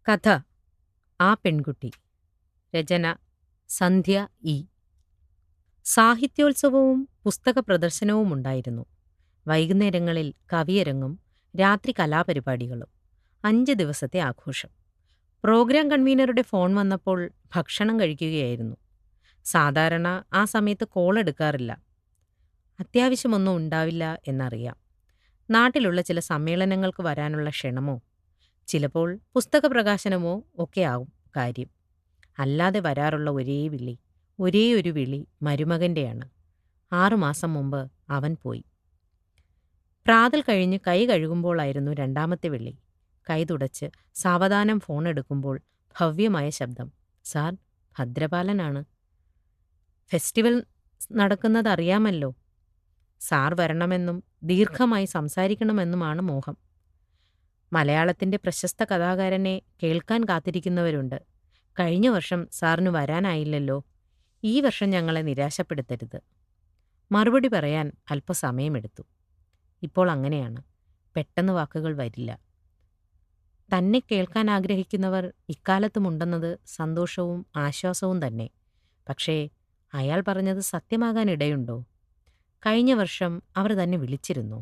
കഥ ആ പെൺകുട്ടി. രചന സന്ധ്യ ഇ. സാഹിത്യോത്സവവും പുസ്തക പ്രദർശനവും ഉണ്ടായിരുന്നു. വൈകുന്നേരങ്ങളിൽ കവിയരങ്ങും രാത്രി കലാപരിപാടികളും. 5 ദിവസത്തെ ആഘോഷം. പ്രോഗ്രാം കൺവീനറുടെ ഫോൺ വന്നപ്പോൾ ഭക്ഷണം കഴിക്കുകയായിരുന്നു. സാധാരണ ആ സമയത്ത് കോൾ എടുക്കാറില്ല. അത്യാവശ്യമൊന്നും ഉണ്ടാവില്ല എന്നറിയാം. നാട്ടിലുള്ള ചില സമ്മേളനങ്ങൾക്ക് വരാനുള്ള ക്ഷണമോ ചിലപ്പോൾ പുസ്തക പ്രകാശനമോ ഒക്കെയാവും കാര്യം. അല്ലാതെ വരാറുള്ള ഒരേ ഒരു വിളി മരുമകൻ്റെയാണ്. 6 മാസം മുമ്പ് അവൻ പോയി. പ്രാതൽ കഴിഞ്ഞ് കൈ കഴുകുമ്പോളായിരുന്നു രണ്ടാമത്തെ വിളി. കൈ തുടച്ച് സാവധാനം ഫോൺ എടുക്കുമ്പോൾ ഭവ്യമായ ശബ്ദം. സാർ, ഭദ്രപാലനാണ്. ഫെസ്റ്റിവൽ നടക്കുന്നതറിയാമല്ലോ. സാർ വരണമെന്നും ദീർഘമായി സംസാരിക്കണമെന്നുമാണ് മോഹം. മലയാളത്തിൻ്റെ പ്രശസ്ത കഥാകാരനെ കേൾക്കാൻ കാത്തിരിക്കുന്നവരുണ്ട്. കഴിഞ്ഞ വർഷം സാറിന് വരാനായില്ലല്ലോ. ഈ വർഷം ഞങ്ങളെ നിരാശപ്പെടുത്തരുത്. മറുപടി പറയാൻ അല്പസമയമെടുത്തു. ഇപ്പോൾ അങ്ങനെയാണ്. പെട്ടെന്ന് വാക്കുകൾ വരില്ല. തന്നെ കേൾക്കാൻ ആഗ്രഹിക്കുന്നവർ ഇക്കാലത്തുമുണ്ടെന്നത് സന്തോഷവും ആശ്വാസവും തന്നെ. പക്ഷേ അയാൾ പറഞ്ഞത് സത്യമാകാനിടയുണ്ടോ? കഴിഞ്ഞ വർഷം അവർ തന്നെ വിളിച്ചിരുന്നു.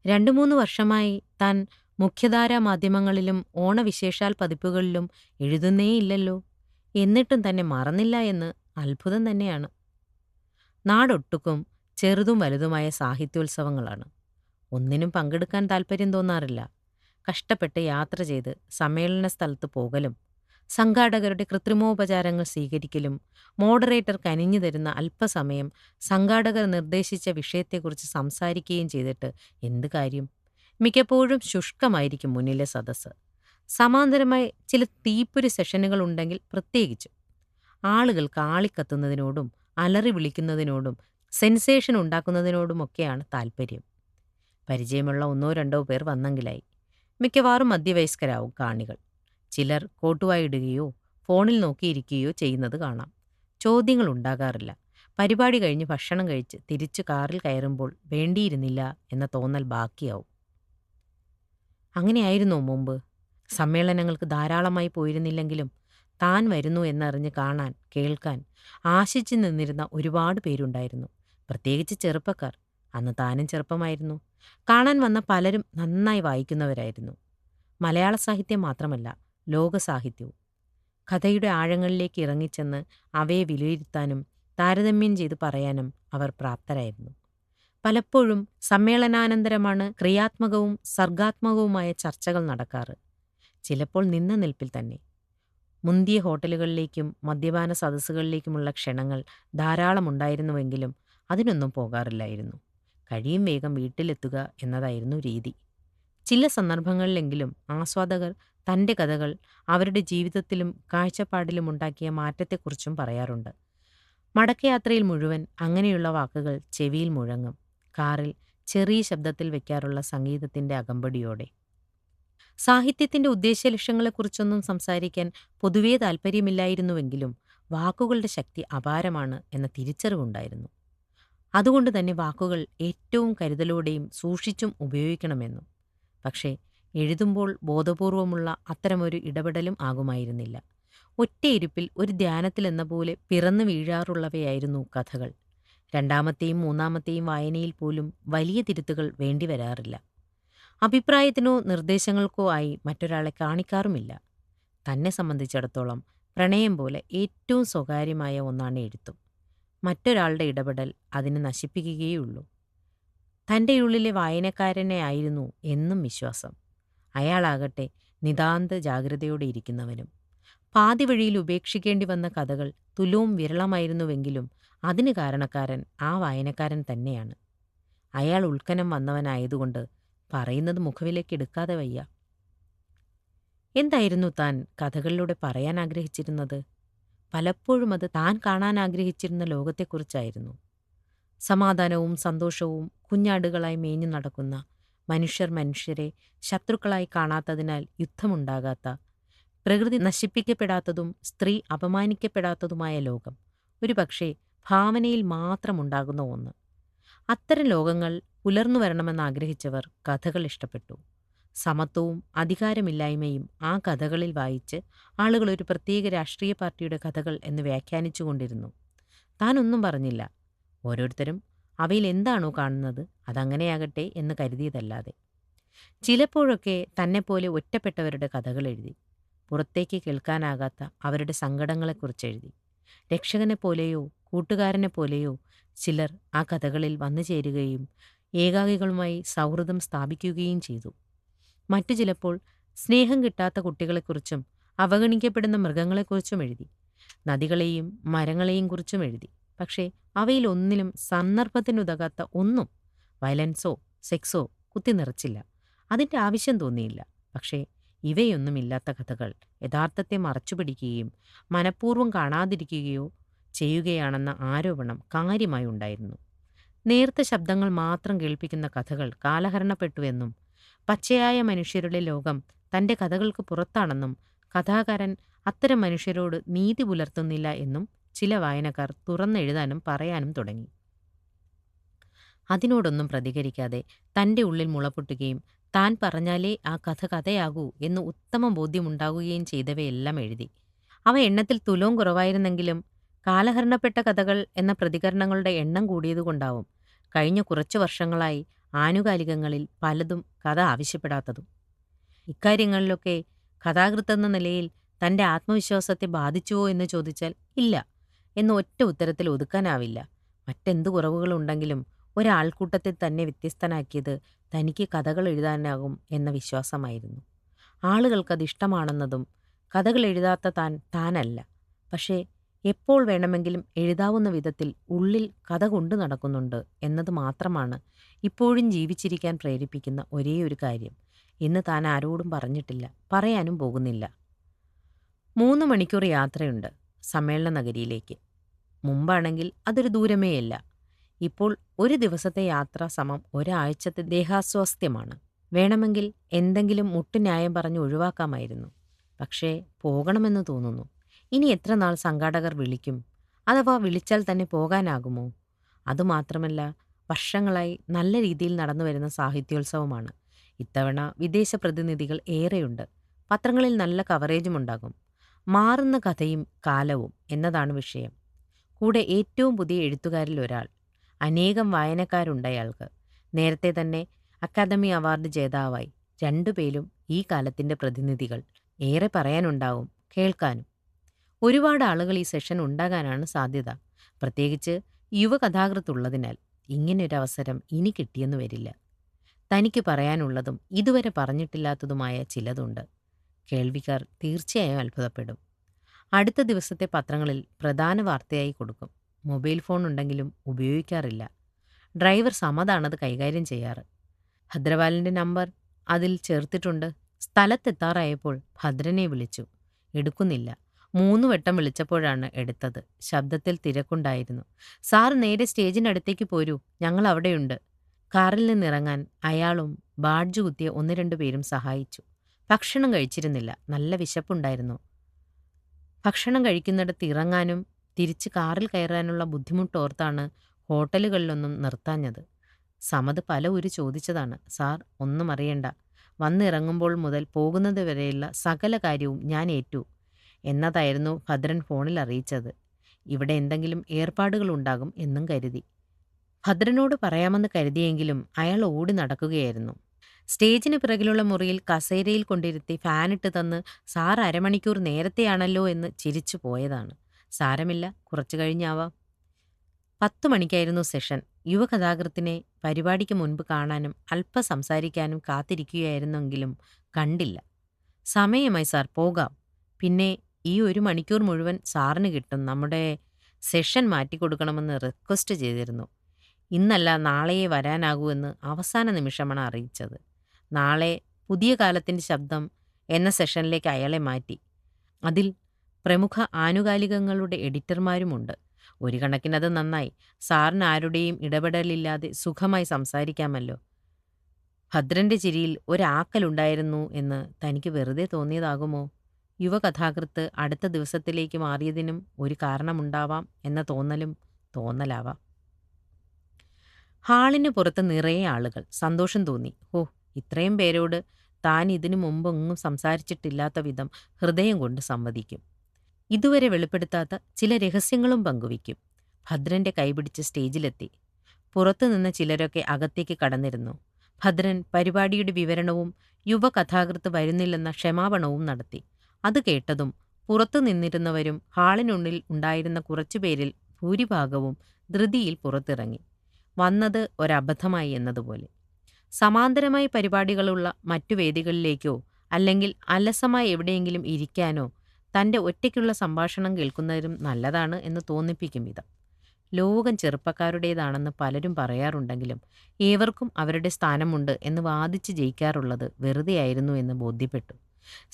2-3 വർഷമായി താൻ മുഖ്യധാരാ മാധ്യമങ്ങളിലും ഓണവിശേഷാൽ പതിപ്പുകളിലും എഴുതുന്നേയില്ലല്ലോ. എന്നിട്ടും തന്നെ മറന്നില്ല എന്ന് അത്ഭുതം തന്നെയാണ്. നാടൊട്ടുക്കും ചെറുതും വലുതുമായ സാഹിത്യോത്സവങ്ങളാണ്. ഒന്നിനും പങ്കെടുക്കാൻ താൽപ്പര്യം തോന്നാറില്ല. കഷ്ടപ്പെട്ട് യാത്ര ചെയ്ത് സമ്മേളന സ്ഥലത്ത് പോകലും സംഘാടകരുടെ കൃത്രിമോപചാരങ്ങൾ സ്വീകരിക്കലും മോഡറേറ്റർ കനിഞ്ഞു തരുന്ന അല്പസമയം സംഘാടകർ നിർദ്ദേശിച്ച വിഷയത്തെക്കുറിച്ച് സംസാരിക്കുകയും ചെയ്തിട്ട് എന്ത് കാര്യം? മിക്കപ്പോഴും ശുഷ്കമായിരിക്കും മുന്നിലെ സദസ്സ്. സമാന്തരമായി ചില തീപ്പൊരി സെഷനുകൾ ഉണ്ടെങ്കിൽ പ്രത്യേകിച്ചും. ആളുകൾക്ക് ആളിക്കത്തുന്നതിനോടും അലറി വിളിക്കുന്നതിനോടും സെൻസേഷൻ ഉണ്ടാക്കുന്നതിനോടുമൊക്കെയാണ് താൽപ്പര്യം. പരിചയമുള്ള 1-2 പേർ വന്നെങ്കിലായി. മിക്കവാറും മധ്യവയസ്കരാവും കാണികൾ. ചിലർ കോട്ടുവായിടുകയോ ഫോണിൽ നോക്കിയിരിക്കുകയോ ചെയ്യുന്നത് കാണാം. ചോദ്യങ്ങൾ ഉണ്ടാകാറില്ല. പരിപാടി കഴിഞ്ഞ് ഭക്ഷണം കഴിച്ച് തിരിച്ചു കാറിൽ കയറുമ്പോൾ വേണ്ടിയിരുന്നില്ല എന്ന തോന്നൽ ബാക്കിയാവും. അങ്ങനെയായിരുന്നോ മുമ്പ്? സമ്മേളനങ്ങൾക്ക് ധാരാളമായി പോയിരുന്നില്ലെങ്കിലും താൻ വരുന്നു എന്നറിഞ്ഞ് കാണാൻ, കേൾക്കാൻ ആശിച്ചു നിന്നിരുന്ന ഒരുപാട് പേരുണ്ടായിരുന്നു. പ്രത്യേകിച്ച് ചെറുപ്പക്കാർ. അന്ന് താനും ചെറുപ്പമായിരുന്നു. കാണാൻ വന്ന പലരും നന്നായി വായിക്കുന്നവരായിരുന്നു. മലയാള സാഹിത്യം മാത്രമല്ല, ലോകസാഹിത്യവും. കഥയുടെ ആഴങ്ങളിലേക്ക് ഇറങ്ങിച്ചെന്ന് അവയെ വിലയിരുത്താനും താരതമ്യം ചെയ്ത് പറയാനും അവർ പ്രാപ്തരായിരുന്നു. പലപ്പോഴും സമ്മേളനാനന്തരമാണ് ക്രിയാത്മകവും സർഗാത്മകവുമായ ചർച്ചകൾ നടക്കാറ്. ചിലപ്പോൾ നിന്ന നിൽപ്പിൽ തന്നെ. മുന്തിയ ഹോട്ടലുകളിലേക്കും മദ്യപാന സദസ്സുകളിലേക്കുമുള്ള ക്ഷണങ്ങൾ ധാരാളമുണ്ടായിരുന്നുവെങ്കിലും അതിനൊന്നും പോകാറില്ലായിരുന്നു. കഴിയും വേഗം വീട്ടിലെത്തുക എന്നതായിരുന്നു രീതി. ചില സന്ദർഭങ്ങളിലെങ്കിലും ആസ്വാദകർ തൻ്റെ കഥകൾ അവരുടെ ജീവിതത്തിലും കാഴ്ചപ്പാടിലും ഉണ്ടാക്കിയ മാറ്റത്തെക്കുറിച്ചും പറയാറുണ്ട്. മടക്കയാത്രയിൽ മുഴുവൻ അങ്ങനെയുള്ള വാക്കുകൾ ചെവിയിൽ മുഴങ്ങും. കാറിൽ ചെറിയ ശബ്ദത്തിൽ വയ്ക്കാറുള്ള സംഗീതത്തിൻ്റെ അകമ്പടിയോടെ. സാഹിത്യത്തിൻ്റെ ഉദ്ദേശ്യലക്ഷ്യങ്ങളെക്കുറിച്ചൊന്നും സംസാരിക്കാൻ പൊതുവേ താൽപ്പര്യമില്ലായിരുന്നുവെങ്കിലും വാക്കുകളുടെ ശക്തി അപാരമാണ് എന്ന തിരിച്ചറിവുണ്ടായിരുന്നു. അതുകൊണ്ട് തന്നെ വാക്കുകൾ ഏറ്റവും കരുതലോടെയും സൂക്ഷിച്ചും ഉപയോഗിക്കണമെന്നും. പക്ഷേ എഴുതുമ്പോൾ ബോധപൂർവമുള്ള അത്തരമൊരു ഇടപെടലും ആകുമായിരുന്നില്ല. ഒറ്റയിരുപ്പിൽ ഒരു ധ്യാനത്തിലെന്ന പോലെ പിറന്നു വീഴാറുള്ളവയായിരുന്നു കഥകൾ. 2-ാമത്തെയും 3-ാമത്തെയും വായനയിൽ പോലും വലിയ തിരുത്തുകൾ വേണ്ടിവരാറില്ല. അഭിപ്രായത്തിനോ നിർദ്ദേശങ്ങൾക്കോ ആയി മറ്റൊരാളെ കാണിക്കാറുമില്ല. തന്നെ സംബന്ധിച്ചിടത്തോളം പ്രണയം പോലെ ഏറ്റവും സ്വകാര്യമായ ഒന്നാണ് എഴുത്തും. മറ്റൊരാളുടെ ഇടപെടൽ അതിനെ നശിപ്പിക്കുകയുള്ളൂ. തൻ്റെ ഉള്ളിലെ വായനക്കാരനെ ആയിരുന്നു എന്നും വിശ്വാസം. അയാളാകട്ടെ നിതാന്ത ജാഗ്രതയോടെ ഇരിക്കുന്നവനും. പാതി വഴിയിൽ ഉപേക്ഷിക്കേണ്ടി വന്ന കഥകൾ തുലവും വിരളമായിരുന്നുവെങ്കിലും അതിന് കാരണക്കാരൻ ആ വായനക്കാരൻ തന്നെയാണ്. അയാൾ ഉൾക്കനം വന്നവനായതുകൊണ്ട് പറയുന്നത് മുഖവിലേക്ക് എടുക്കാതെ വയ്യ. എന്തായിരുന്നു താൻ കഥകളിലൂടെ പറയാൻ ആഗ്രഹിച്ചിരുന്നത്? പലപ്പോഴും അത് താൻ കാണാൻ ആഗ്രഹിച്ചിരുന്ന ലോകത്തെക്കുറിച്ചായിരുന്നു. സമാധാനവും സന്തോഷവും കുഞ്ഞാടുകളായി മേഞ്ഞു നടക്കുന്ന, മനുഷ്യരെ ശത്രുക്കളായി കാണാത്തതിനാൽ യുദ്ധമുണ്ടാകാത്ത, പ്രകൃതി നശിപ്പിക്കപ്പെടാത്തതും സ്ത്രീ അപമാനിക്കപ്പെടാത്തതുമായ ലോകം. ഒരുപക്ഷേ ഭാവനയിൽ മാത്രമുണ്ടാകുന്ന ഒന്ന്. അത്തരം ലോകങ്ങൾ പുലർന്നു വരണമെന്നാഗ്രഹിച്ചവർ കഥകൾ ഇഷ്ടപ്പെട്ടു. സമത്വവും അധികാരമില്ലായ്മയും ആ കഥകളിൽ വായിച്ച് ആളുകൾ ഒരു പ്രത്യേക രാഷ്ട്രീയ പാർട്ടിയുടെ കഥകൾ എന്ന് വ്യാഖ്യാനിച്ചുകൊണ്ടിരുന്നു. താനൊന്നും പറഞ്ഞില്ല. ഓരോരുത്തരും അവയിൽ എന്താണോ കാണുന്നത് അതങ്ങനെയാകട്ടെ എന്ന് കരുതിയതല്ലാതെ. ചിലപ്പോഴൊക്കെ തന്നെപ്പോലെ ഒറ്റപ്പെട്ടവരുടെ കഥകൾ എഴുതി. പുറത്തേക്ക് കേൾക്കാനാകാത്ത അവരുടെ സങ്കടങ്ങളെക്കുറിച്ചെഴുതി. രക്ഷകനെപ്പോലെയോ കൂട്ടുകാരനെപ്പോലെയോ ചിലർ ആ കഥകളിൽ വന്നു ചേരുകയും ഏകാകികളുമായി സൗഹൃദം സ്ഥാപിക്കുകയും ചെയ്തു. മറ്റു ചിലപ്പോൾ സ്നേഹം കിട്ടാത്ത കുട്ടികളെക്കുറിച്ചും അവഗണിക്കപ്പെടുന്ന മൃഗങ്ങളെക്കുറിച്ചും എഴുതി. നദികളെയും മരങ്ങളെയും കുറിച്ചും എഴുതി. പക്ഷേ അവയിലൊന്നിലും സന്ദർഭത്തിനുതകാത്ത ഒന്നും, വയലൻസോ സെക്സോ കുത്തിനിറച്ചില്ല. അതിൻ്റെ ആവശ്യം തോന്നിയില്ല. പക്ഷേ ഇവയൊന്നുമില്ലാത്ത കഥകൾ യഥാർത്ഥത്തെ മറച്ചുപിടിക്കുകയും മനഃപൂർവ്വം കാണാതിരിക്കുകയോ ചെയ്യുകയാണെന്ന ആരോപണം കാര്യമായി ഉണ്ടായിരുന്നു. നേർത്ത ശബ്ദങ്ങൾ മാത്രം കേൾപ്പിക്കുന്ന കഥകൾ കാലഹരണപ്പെട്ടുവെന്നും പച്ചയായ മനുഷ്യരുടെ ലോകം തൻ്റെ കഥകൾക്ക് പുറത്താണെന്നും കഥാകാരൻ അത്തരം മനുഷ്യരോട് നീതി പുലർത്തുന്നില്ല എന്നും ചില വായനക്കാർ തുറന്നെഴുതാനും പറയാനും തുടങ്ങി. അതിനോടൊന്നും പ്രതികരിക്കാതെ തൻ്റെ ഉള്ളിൽ മുളപൊട്ടുകയും താൻ പറഞ്ഞാലേ ആ കഥ കഥയാകൂ എന്ന് ഉത്തമ ബോധ്യമുണ്ടാകുകയും ചെയ്തവയെല്ലാം എഴുതി. അവ എണ്ണത്തിൽ തുലവും കുറവായിരുന്നെങ്കിലും കാലഹരണപ്പെട്ട കഥകൾ എന്ന പ്രതികരണങ്ങളുടെ എണ്ണം കൂടിയതുകൊണ്ടാവും കഴിഞ്ഞ കുറച്ചു വർഷങ്ങളായി ആനുകാലികങ്ങളിൽ പലതും കഥ ആവശ്യപ്പെടാത്തതും. ഇക്കാര്യങ്ങളിലൊക്കെ കഥാകൃത്തെന്ന നിലയിൽ തൻ്റെ ആത്മവിശ്വാസത്തെ ബാധിച്ചുവോ എന്ന് ചോദിച്ചാൽ ഇല്ല എന്ന് ഒറ്റ ഉത്തരത്തിൽ ഒതുക്കാനാവില്ല. മറ്റെന്തു കുറവുകളുണ്ടെങ്കിലും ഒരാൾക്കൂട്ടത്തിൽ തന്നെ വ്യത്യസ്തനാക്കിയത് തനിക്ക് കഥകൾ എഴുതാനാകും എന്ന വിശ്വാസമായിരുന്നു. ആളുകൾക്കത് ഇഷ്ടമാണെന്നതും കഥകൾ എഴുതാത്ത താനല്ല, പക്ഷേ എപ്പോൾ വേണമെങ്കിലും എഴുതാവുന്ന വിധത്തിൽ ഉള്ളിൽ കഥ കൊണ്ടു നടക്കുന്നുണ്ട് എന്നത് മാത്രമാണ് ഇപ്പോഴും ജീവിച്ചിരിക്കാൻ പ്രേരിപ്പിക്കുന്ന ഒരേയൊരു കാര്യം എന്ന് താൻ ആരോടും പറഞ്ഞിട്ടില്ല, പറയാനും പോകുന്നില്ല. 3 മണിക്കൂർ യാത്രയുണ്ട് സമ്മേളന നഗരിയിലേക്ക്. മുമ്പാണെങ്കിൽ അതൊരു ദൂരമേയല്ല. ഇപ്പോൾ ഒരു ദിവസത്തെ യാത്ര സമം ഒരാഴ്ചത്തെ ദേഹാസ്വാസ്ഥ്യമാണ്. വേണമെങ്കിൽ എന്തെങ്കിലും മുട്ടുന്യായം പറഞ്ഞ് ഒഴിവാക്കാമായിരുന്നു. പക്ഷേ പോകണമെന്ന് തോന്നുന്നു. ഇനി എത്ര നാൾ സംഘാടകർ വിളിക്കും? അഥവാ വിളിച്ചാൽ തന്നെ പോകാനാകുമോ? അതുമാത്രമല്ല, വർഷങ്ങളായി നല്ല രീതിയിൽ നടന്നുവരുന്ന സാഹിത്യോത്സവമാണ്. ഇത്തവണ വിദേശ പ്രതിനിധികൾ ഏറെയുണ്ട്. പത്രങ്ങളിൽ നല്ല കവറേജുമുണ്ടാകും. മാറുന്ന കഥയും കാലവും എന്നതാണ് വിഷയം. കൂടെ ഏറ്റവും പുതിയ എഴുത്തുകാരിൽ ഒരാൾ. അനേകം വായനക്കാരുണ്ടയാൾക്ക്. നേരത്തെ തന്നെ അക്കാദമി അവാർഡ് ജേതാവായി. 2 പേരും ഈ കാലത്തിൻ്റെ പ്രതിനിധികൾ. ഏറെ പറയാനുണ്ടാവും, കേൾക്കാനും. ഒരുപാട് ആളുകൾ ഈ സെഷൻ ഉണ്ടാകാനാണ് സാധ്യത. പ്രത്യേകിച്ച് യുവകഥാകൃത്തുള്ളതിനാൽ ഇങ്ങനൊരവസരം ഇനി കിട്ടിയെന്നു വരില്ല. തനിക്ക് പറയാനുള്ളതും ഇതുവരെ പറഞ്ഞിട്ടില്ലാത്തതുമായ ചിലതുണ്ട്. കേൾവിക്കാർ തീർച്ചയായും അത്ഭുതപ്പെടും. അടുത്ത ദിവസത്തെ പത്രങ്ങളിൽ പ്രധാന വാർത്തയായി കൊടുക്കും. മൊബൈൽ ഫോൺ ഉണ്ടെങ്കിലും ഉപയോഗിക്കാറില്ല. ഡ്രൈവർ സമദാണത് കൈകാര്യം ചെയ്യാറ്. ഭദ്രപാലിൻ്റെ നമ്പർ അതിൽ ചേർത്തിട്ടുണ്ട്. സ്ഥലത്തെത്താറായപ്പോൾ ഭദ്രനെ വിളിച്ചു. എടുക്കുന്നില്ല. 3 വട്ടം വിളിച്ചപ്പോഴാണ് എടുത്തത്. ശബ്ദത്തിൽ തിരക്കുണ്ടായിരുന്നു. സാർ നേരെ സ്റ്റേജിനടുത്തേക്ക് പോരൂ, ഞങ്ങൾ അവിടെയുണ്ട്. കാറിൽ നിന്നിറങ്ങാൻ അയാളും ബാഡ്ജ് കുത്തിയ 1-2 പേരും സഹായിച്ചു. ഭക്ഷണം കഴിച്ചിരുന്നില്ല. നല്ല വിശപ്പുണ്ടായിരുന്നു. ഭക്ഷണം കഴിക്കുന്നിടത്ത് ഇറങ്ങാനും തിരിച്ച് കാറിൽ കയറാനുള്ള ബുദ്ധിമുട്ടോർത്താണ് ഹോട്ടലുകളിലൊന്നും നിർത്താഞ്ഞത്. സമദ് പല ഉരു ചോദിച്ചതാണ്. സാർ ഒന്നും അറിയണ്ട, വന്നിറങ്ങുമ്പോൾ മുതൽ പോകുന്നത് വരെയുള്ള സകല കാര്യവും ഞാൻ ഏറ്റു എന്നതായിരുന്നു ഭദ്രൻ ഫോണിൽ അറിയിച്ചത്. ഇവിടെ എന്തെങ്കിലും ഏർപ്പാടുകളുണ്ടാകും എന്നും കരുതി. ഭദ്രനോട് പറയാമെന്ന് കരുതിയെങ്കിലും അയാൾ ഓടി നടക്കുകയായിരുന്നു. സ്റ്റേജിന് പിറകിലുള്ള മുറിയിൽ കസേരയിൽ കൊണ്ടിരുത്തി ഫാനിട്ട് തന്ന് സാർ അരമണിക്കൂർ നേരത്തെയാണല്ലോ എന്ന് ചിരിച്ചു പോയതാണ്. സാരമില്ല, കുറച്ചു കഴിഞ്ഞാവാം. 10 മണിക്കായിരുന്നു സെഷൻ. യുവകഥാകൃത്തിനെ പരിപാടിക്ക് മുൻപ് കാണാനും അല്പം സംസാരിക്കാനും കാത്തിരിക്കുകയായിരുന്നെങ്കിലും കണ്ടില്ല. സമയമായി സാർ, പോകാം. പിന്നെ ഈ 1 മണിക്കൂർ മുഴുവൻ സാറിന് കിട്ടും. നമ്മുടെ സെഷൻ മാറ്റിക്കൊടുക്കണമെന്ന് റിക്വസ്റ്റ് ചെയ്തിരുന്നു. ഇന്നല്ല നാളെയേ വരാനാകൂ എന്ന് അവസാന നിമിഷമാണ് അറിയിച്ചത്. നാളെ പുതിയ കാലത്തിൻ്റെ ശബ്ദം എന്ന സെഷനിലേക്ക് അയാളെ മാറ്റി. അതിൽ പ്രമുഖ ആനുകാലികങ്ങളുടെ എഡിറ്റർമാരുമുണ്ട്. ഒരു കണക്കിനത് നന്നായി. സാറിന് ആരുടെയും ഇടപെടലില്ലാതെ സുഖമായി സംസാരിക്കാമല്ലോ. ഭദ്രൻ്റെ ചിരിയിൽ ഒരാക്കലുണ്ടായിരുന്നു എന്ന് തനിക്ക് വെറുതെ തോന്നിയതാകുമോ? യുവകഥാകൃത്ത് അടുത്ത ദിവസത്തിലേക്ക് മാറിയതിനും ഒരു കാരണമുണ്ടാവാം എന്ന തോന്നലാവാം. ഹാളിന് പുറത്ത് നിറയെ ആളുകൾ. സന്തോഷം തോന്നി. ഇത്രയും പേരോട് താൻ ഇതിനു മുമ്പൊന്നും സംസാരിച്ചിട്ടില്ലാത്ത വിധം ഹൃദയം കൊണ്ട് സമ്മതിക്കും. ഇതുവരെ വെളിപ്പെടുത്താത്ത ചില രഹസ്യങ്ങളും പങ്കുവയ്ക്കും. ഭദ്രന്റെ കൈപിടിച്ച് സ്റ്റേജിലെത്തി. പുറത്തുനിന്ന് ചിലരൊക്കെ അകത്തേക്ക് കടന്നിരുന്നു. ഭദ്രൻ പരിപാടിയുടെ വിവരണവും യുവകഥാകൃത്ത് വരുന്നില്ലെന്ന ക്ഷമാപണവും നടത്തി. അത് കേട്ടതും പുറത്തു നിന്നിരുന്നവരും ഹാളിനുള്ളിൽ ഉണ്ടായിരുന്ന കുറച്ചുപേരിൽ ഭൂരിഭാഗവും ധൃതിയിൽ പുറത്തിറങ്ങി. വന്നത് ഒരബദ്ധമായി എന്നതുപോലെ. സമാന്തരമായി പരിപാടികളുള്ള മറ്റു വേദികളിലേക്കോ അല്ലെങ്കിൽ അലസമായി എവിടെയെങ്കിലും ഇരിക്കാനോ തൻ്റെ ഒറ്റയ്ക്കുള്ള സംഭാഷണം കേൾക്കുന്നതിലും നല്ലതാണ് എന്ന് തോന്നിപ്പിക്കും വിധം. ലോകം ചെറുപ്പക്കാരുടേതാണെന്ന് പലരും പറയാറുണ്ടെങ്കിലും ഏവർക്കും അവരുടെ സ്ഥാനമുണ്ട് എന്ന് വാദിച്ച് ജയിക്കാറുള്ളത് വെറുതെയായിരുന്നു എന്ന് ബോധ്യപ്പെട്ടു.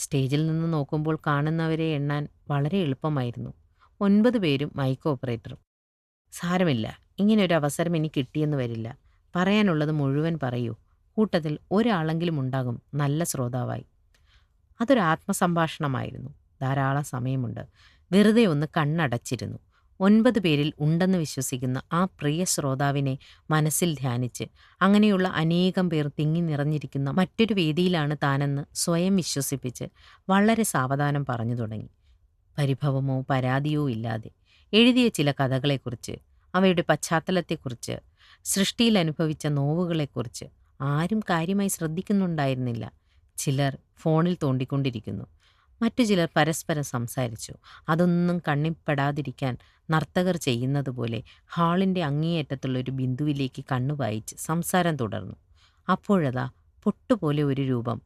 സ്റ്റേജിൽ നിന്ന് നോക്കുമ്പോൾ കാണുന്നവരെ എണ്ണാൻ വളരെ എളുപ്പമായിരുന്നു. 9 പേരും മൈക്ക് ഓപ്പറേറ്ററും. സാരമില്ല, ഇങ്ങനെയൊരു അവസരം എനിക്ക് കിട്ടിയെന്ന് വരില്ല. പറയാനുള്ളത് മുഴുവൻ പറയൂ. കൂട്ടത്തിൽ ഒരാളെങ്കിലും ഉണ്ടാകും നല്ല ശ്രോതാവായി. അതൊരു ആത്മസംഭാഷണമായിരുന്നു. ധാരാളം സമയമുണ്ട്. വെറുതെ ഒന്ന് കണ്ണടച്ചിരുന്നു. 9 പേരിൽ ഉണ്ടെന്ന് വിശ്വസിക്കുന്ന ആ പ്രിയ ശ്രോതാവിനെ മനസ്സിൽ ധ്യാനിച്ച് അങ്ങനെയുള്ള അനേകം പേർ തിങ്ങി നിറഞ്ഞിരിക്കുന്ന മറ്റൊരു വേദിയിലാണ് താനെന്ന് സ്വയം വിശ്വസിപ്പിച്ച് വളരെ സാവധാനം പറഞ്ഞു തുടങ്ങി. പരിഭവമോ പരാതിയോ ഇല്ലാതെ എഴുതിയ ചില കഥകളെക്കുറിച്ച്, അവയുടെ പശ്ചാത്തലത്തെക്കുറിച്ച്, സൃഷ്ടിയിൽ അനുഭവിച്ച നോവുകളെക്കുറിച്ച് ആരും കാര്യമായി ശ്രദ്ധിക്കുന്നുണ്ടായിരുന്നില്ല. ചിലർ ഫോണിൽ തോണ്ടിക്കൊണ്ടിരിക്കുന്നു. മറ്റു ചിലർ പരസ്പരം സംസാരിച്ചു. അതൊന്നും കണ്ണിൽപ്പെടാതിരിക്കാൻ നർത്തകർ ചെയ്യുന്നത് പോലെ ഹാളിൻ്റെ അങ്ങേയറ്റത്തുള്ള ഒരു ബിന്ദുവിലേക്ക് കണ്ണുവായിച്ച് സംസാരം തുടർന്നു. അപ്പോഴതാ പൊട്ടുപോലെ ഒരു രൂപം.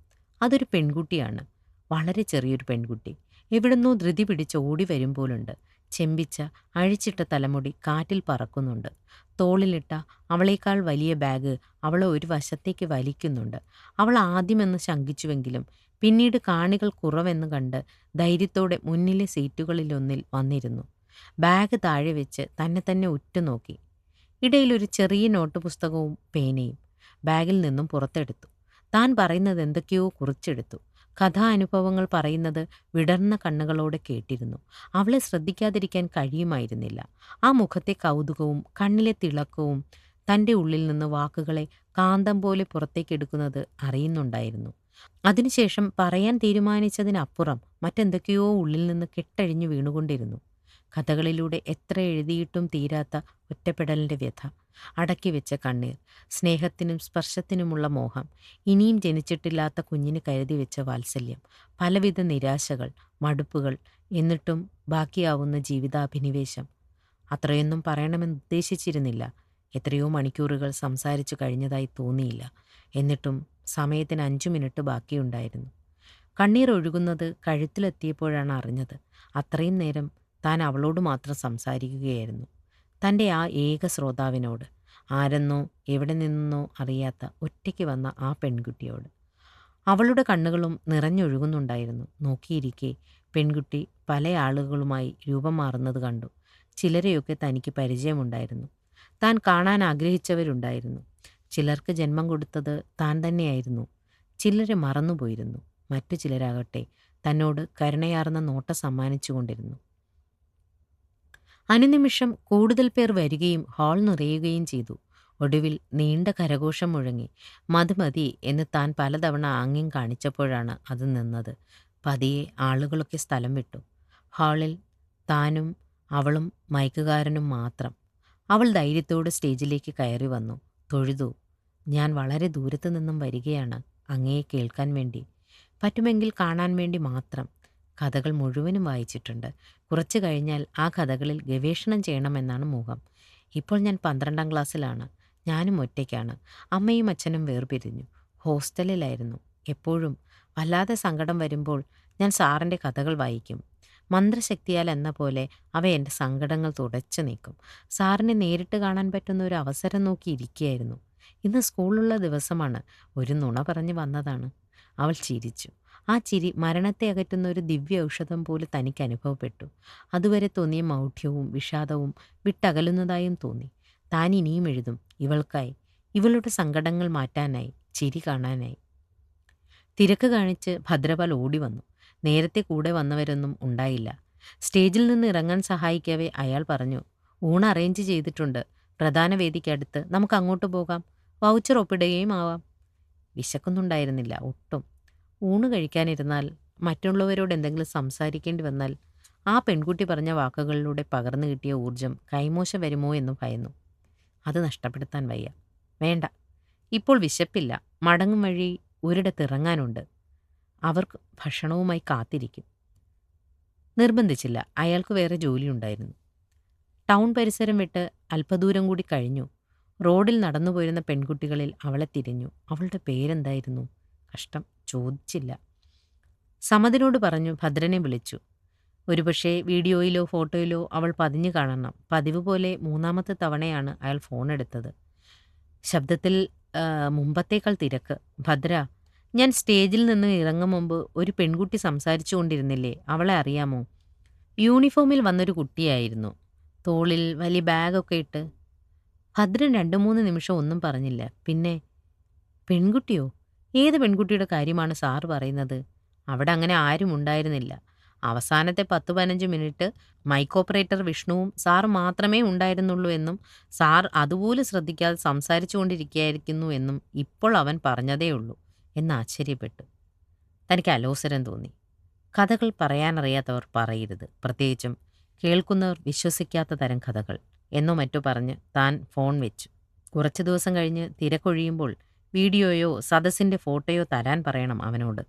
അതൊരു പെൺകുട്ടിയാണ്. വളരെ ചെറിയൊരു പെൺകുട്ടി. എവിടുന്നോ ധൃതി പിടിച്ച് ഓടി വരുമ്പോലുണ്ട്. ചെമ്പിച്ച അഴിച്ചിട്ട തലമുടി കാറ്റിൽ പറക്കുന്നുണ്ട്. തോളിലിട്ട അവളേക്കാൾ വലിയ ബാഗ് അവളെ ഒരു വശത്തേക്ക് വലിക്കുന്നുണ്ട്. അവൾ ആദ്യമെന്ന് ശങ്കിച്ചുവെങ്കിലും പിന്നീട് കാണികൾ കുറവെന്ന് കണ്ട് ധൈര്യത്തോടെ മുന്നിലെ സീറ്റുകളിലൊന്നിൽ വന്നിരുന്നു. ബാഗ് താഴെ വെച്ച് തന്നെ ഉറ്റുനോക്കി. ഇടയിലൊരു ചെറിയ നോട്ട് പുസ്തകവും പേനയും ബാഗിൽ നിന്നും പുറത്തെടുത്തു. താൻ പറയുന്നത് എന്തൊക്കെയോ കുറിച്ചെടുത്തു. കഥാനുഭവങ്ങൾ പറയുന്നത് വിടർന്ന കണ്ണുകളോടെ കേട്ടിരുന്നു. അവളെ ശ്രദ്ധിക്കാതിരിക്കാൻ കഴിയുമായിരുന്നില്ല. ആ മുഖത്തെ കൗതുകവും കണ്ണിലെ തിളക്കവും തൻ്റെ ഉള്ളിൽ നിന്ന് വാക്കുകളെ കാന്തം പോലെ പുറത്തേക്കെടുക്കുന്നത് അറിയുന്നുണ്ടായിരുന്നു. അതിനുശേഷം പറയാൻ തീരുമാനിച്ചതിനപ്പുറം മറ്റെന്തൊക്കെയോ ഉള്ളിൽ നിന്ന് കെട്ടഴിഞ്ഞു വീണുകൊണ്ടിരുന്നു. കഥകളിലൂടെ എത്ര എഴുതിയിട്ടും തീരാത്ത ഒറ്റപ്പെടലിൻ്റെ വ്യഥ, അടക്കിവെച്ച കണ്ണീർ, സ്നേഹത്തിനും സ്പർശത്തിനുമുള്ള മോഹം, ഇനിയും ജനിച്ചിട്ടില്ലാത്ത കുഞ്ഞിന് കരുതി വെച്ച വാത്സല്യം, പലവിധ നിരാശകൾ, മടുപ്പുകൾ, എന്നിട്ടും ബാക്കിയാവുന്ന ജീവിതാഭിനിവേശം. അത്രയൊന്നും പറയണമെന്ന് ഉദ്ദേശിച്ചിരുന്നില്ല. എത്രയോ മണിക്കൂറുകൾ സംസാരിച്ചു കഴിഞ്ഞതായി തോന്നിയില്ല. എന്നിട്ടും സമയത്തിന് 5 മിനിറ്റ് ബാക്കിയുണ്ടായിരുന്നു. കണ്ണീർ ഒഴുകുന്നത് കഴുത്തിലെത്തിയപ്പോഴാണ് അറിഞ്ഞത്. അത്രയും നേരം താൻ അവളോട് മാത്രം സംസാരിക്കുകയായിരുന്നു. തൻ്റെ ആ ഏക ശ്രോതാവിനോട്, ആരെന്നോ എവിടെ നിന്നോ അറിയാത്ത ഒറ്റയ്ക്ക് വന്ന ആ പെൺകുട്ടിയോട്. അവളുടെ കണ്ണുകളും നിറഞ്ഞൊഴുകുന്നുണ്ടായിരുന്നു. നോക്കിയിരിക്കെ പെൺകുട്ടി പല ആളുകളുമായി രൂപം മാറുന്നത് കണ്ടു. ചിലരെയൊക്കെ തനിക്ക് പരിചയമുണ്ടായിരുന്നു. താൻ കാണാൻ ആഗ്രഹിച്ചവരുണ്ടായിരുന്നു. ചിലർക്ക് ജന്മം കൊടുത്തത് താൻ തന്നെയായിരുന്നു. ചിലരെ മറന്നുപോയിരുന്നു. മറ്റു ചിലരാകട്ടെ തന്നോട് കരുണയാർന്ന നോട്ടം സമ്മാനിച്ചുകൊണ്ടിരുന്നു. അനുനിമിഷം കൂടുതൽ പേർ വരികയും ഹാൾ നിറയുകയും ചെയ്തു. ഒടുവിൽ നീണ്ട കരഘോഷം മുഴങ്ങി. മതി എന്ന് താൻ പലതവണ ആംഗ്യം കാണിച്ചപ്പോഴാണ് അത് നിന്നത്. പതിയെ ആളുകളൊക്കെ സ്ഥലം വിട്ടു. ഹാളിൽ താനും അവളും മൈക്കുകാരനും മാത്രം. അവൾ ധൈര്യത്തോടെ സ്റ്റേജിലേക്ക് കയറി വന്നു. തൊഴുതു. ഞാൻ വളരെ ദൂരത്തു നിന്നും വരികയാണ്, അങ്ങയെ കേൾക്കാൻ വേണ്ടി. പറ്റുമെങ്കിൽ കാണാൻ വേണ്ടി മാത്രം. കഥകൾ മുഴുവനും വായിച്ചിട്ടുണ്ട്. കുറച്ചു കഴിഞ്ഞാൽ ആ കഥകളിൽ ഗവേഷണം ചെയ്യണമെന്നാണ് മോഹം. ഇപ്പോൾ ഞാൻ 12ാം ക്ലാസ്സിലാണ്. ഞാനും ഒറ്റയ്ക്കാണ്. അമ്മയും അച്ഛനും വേർപിരിഞ്ഞു. ഹോസ്റ്റലിലായിരുന്നു. എപ്പോഴും വല്ലാതെ സങ്കടം വരുമ്പോൾ ഞാൻ സാറിൻ്റെ കഥകൾ വായിക്കും. മന്ത്രശക്തിയാൽ എന്ന പോലെ അവ എൻ്റെ സങ്കടങ്ങൾ തുടച്ചു നീക്കും. സാറിനെ നേരിട്ട് കാണാൻ പറ്റുന്ന ഒരു അവസരം നോക്കി ഇരിക്കുകയായിരുന്നു. ഇന്ന് സ്കൂളുള്ള ദിവസമാണ്. ഒരു നുണ പറഞ്ഞ് വന്നതാണ്. അവൾ ചിരിച്ചു. ആ ചിരി മരണത്തെ അകറ്റുന്ന ഒരു ദിവ്യ ഔഷധം പോലെ തനിക്ക് അനുഭവപ്പെട്ടു. അതുവരെ തോന്നിയ മൗഢ്യവും വിഷാദവും വിട്ടകലുന്നതായും തോന്നി. താൻ ഇനിയും എഴുതും, ഇവൾക്കായി, ഇവളുടെ സങ്കടങ്ങൾ മാറ്റാനായി, ചിരി കാണാനായി. തിരക്ക് കാണിച്ച് ഭദ്രപാൽ ഓടി വന്നു. നേരത്തെ കൂടെ വന്നവരൊന്നും ഉണ്ടായില്ല. സ്റ്റേജിൽ നിന്ന് ഇറങ്ങാൻ സഹായിക്കവേ അയാൾ പറഞ്ഞു, ഊണ് അറേഞ്ച് ചെയ്തിട്ടുണ്ട്. പ്രധാന വേദിക്കടുത്ത്, നമുക്ക് അങ്ങോട്ട് പോകാം. വൗച്ചർ ഒപ്പിടുകയും ആവാം. വിശക്കുന്നുണ്ടായിരുന്നില്ല ഒട്ടും. ഊണ് കഴിക്കാനിരുന്നാൽ മറ്റുള്ളവരോട് എന്തെങ്കിലും സംസാരിക്കേണ്ടി വന്നാൽ ആ പെൺകുട്ടി പറഞ്ഞ വാക്കുകളിലൂടെ പകർന്നു കിട്ടിയ ഊർജം കൈമോശം വരുമോ എന്ന് ഭയന്നു. അത് നഷ്ടപ്പെടുത്താൻ വയ്യ. വേണ്ട, ഇപ്പോൾ വിശപ്പില്ല. മടങ്ങും വഴി ഒരിടത്തിറങ്ങാനുണ്ട്. അവർ ഭക്ഷണവുമായി കാത്തിരിക്കും. നിർബന്ധിച്ചില്ല. അയാൾക്ക് വേറെ ജോലിയുണ്ടായിരുന്നു. ടൗൺ പരിസരം വിട്ട് അല്പദൂരം കൂടി കഴിഞ്ഞു. റോഡിൽ നടന്നുപോയിരുന്ന പെൺകുട്ടികളിൽ അവളെ തിരിഞ്ഞു. അവളുടെ പേരെന്തായിരുന്നു? കഷ്ടം, ചോദിച്ചില്ല. സമതിനോട് പറഞ്ഞു ഭദ്രനെ വിളിച്ചു. ഒരുപക്ഷേ വീഡിയോയിലോ ഫോട്ടോയിലോ അവൾ പതിഞ്ഞു കാണണം. പതിവ് പോലെ മൂന്നാമത്തെ തവണയാണ് അയാൾ ഫോണെടുത്തത്. ശബ്ദത്തിൽ മുമ്പത്തേക്കാൾ തിരക്ക്. ഭദ്ര, ഞാൻ സ്റ്റേജിൽ നിന്ന് ഇറങ്ങും മുമ്പ് ഒരു പെൺകുട്ടി സംസാരിച്ചു കൊണ്ടിരുന്നില്ലേ, അവളെ അറിയാമോ? യൂണിഫോമിൽ വന്നൊരു കുട്ടിയായിരുന്നു. തോളിൽ വലിയ ബാഗൊക്കെ ഇട്ട്. ഭദ്രൻ 2-3 നിമിഷം ഒന്നും പറഞ്ഞില്ല. പിന്നെ, പെൺകുട്ടിയോ? ഏത് പെൺകുട്ടിയുടെ കാര്യമാണ് സാറ് പറയുന്നത്? അവിടെ അങ്ങനെ ആരും ഉണ്ടായിരുന്നില്ല. അവസാനത്തെ 10-15 മിനിറ്റ് മൈക്ക് ഓപ്പറേറ്റർ വിഷ്ണുവും സാർ മാത്രമേ ഉണ്ടായിരുന്നുള്ളൂ എന്നും സാർ അതുപോലും ശ്രദ്ധിക്കാതെ സംസാരിച്ചു കൊണ്ടിരിക്കുകയായിരിക്കുന്നു എന്നും ഇപ്പോൾ അവൻ പറഞ്ഞതേയുള്ളൂ എന്ന് ആശ്ചര്യപ്പെട്ടു. തനിക്ക് അലോസരം തോന്നി. കഥകൾ പറയാനറിയാത്തവർ പറയരുത്, പ്രത്യേകിച്ചും കേൾക്കുന്നവർ വിശ്വസിക്കാത്ത തരം കഥകൾ എന്നോ മറ്റോ പറഞ്ഞ് താൻ ഫോൺ വെച്ചു. കുറച്ചു ദിവസം കഴിഞ്ഞ് തിരക്കൊഴിയുമ്പോൾ വീഡിയോയോ സദസ്സിൻ്റെ ഫോട്ടോയോ തരാൻ പറയണം അവനോട്.